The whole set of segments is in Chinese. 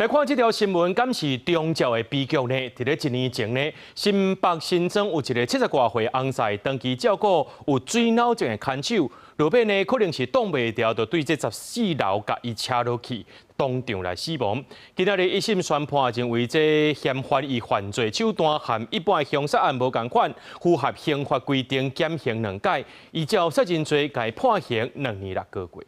来看这条新闻，敢是中照的悲剧呢？伫咧1年前呢，新北新庄有一个70多岁翁婿，长期照顾有水脑症的看守，落尾呢可能是挡袂牢，就对这14楼甲伊车落去，当场来死亡。今仔日一审宣判，认为这嫌犯以犯罪手段和一般的凶杀案无共款，符合刑法规定，减刑2改，依照杀人罪，该判刑2年6个月。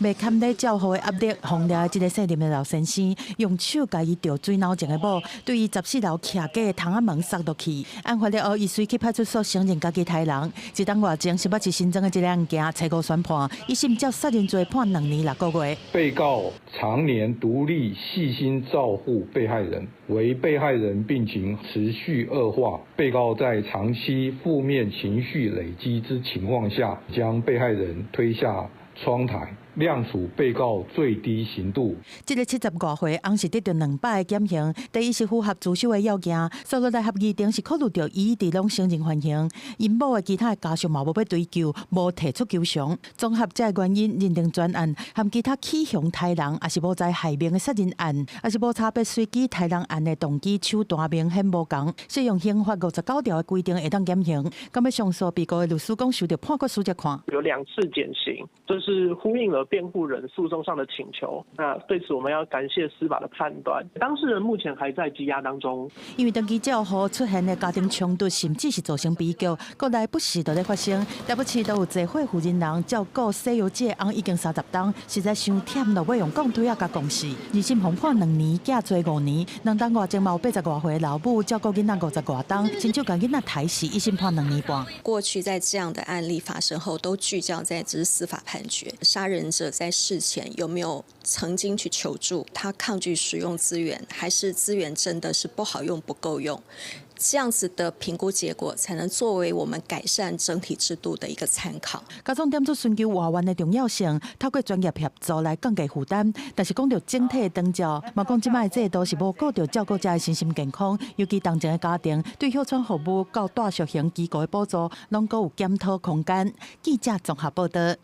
未堪在照护的压力，轰了一个姓林的老先生，用手甲伊着水脑症的某，对伊14楼徛架的窗仔门塞落去。案发了后，伊随去派出所承认家己杀人。一档外前，新北市新庄的一个案件，初5宣判，一审照杀人罪判2年6个月。被告常年独立细心照护被害人，为被害人病情持续恶化。被告在长期负面情绪累积之情况下，将被害人推下窗台。 量处被告最低刑度。这个70多岁翁是得到2摆的减刑，第一是符合自首的要件，所落来合议庭是考虑到伊伫拢承认犯行，因某的其他的家属嘛无要追究，无提出求偿。综合这个原因，认定专案和其他起凶杀人，也是无在害命的杀人案，也是无差别随机杀人案的动机手段明显无同，适用刑法59条的规定会当减刑。咁要上诉被告的律师讲，受到判决书再看。有2次减刑，这是呼应了辩护人诉讼上的请求。那对此，我们要感谢司法的判断。当事人目前还在羁押当中，因为长期照护出现的家庭冲突，甚至是造成悲剧，国内不时都在发生。台北市都有济伙负责人照顾西游记的翁已经30档，实在伤忝了，要用讲推啊甲公示。二审红判2年，假罪5年。2档外前嘛有80多岁的老母照顾囡仔50多档，亲手甲囡仔抬死，一审判2年半。过去在这样的案例发生后，都聚焦在只是司法判决，杀人者在事前有没有曾经去求助，他抗拒使用资源，还是资源真的是不好用、不够用？这样子的评估结果，才能作为我们改善整体制度的一个参考。家长点出寻求外援的重要性，透过专业协助来降低负担。但是讲到整体的长照，嘛讲即摆制度是无顾到照顾者的身心健康，尤其同情的家庭对休喘服务到大小型机构的补助，拢阁有检讨空间。记者综合报道。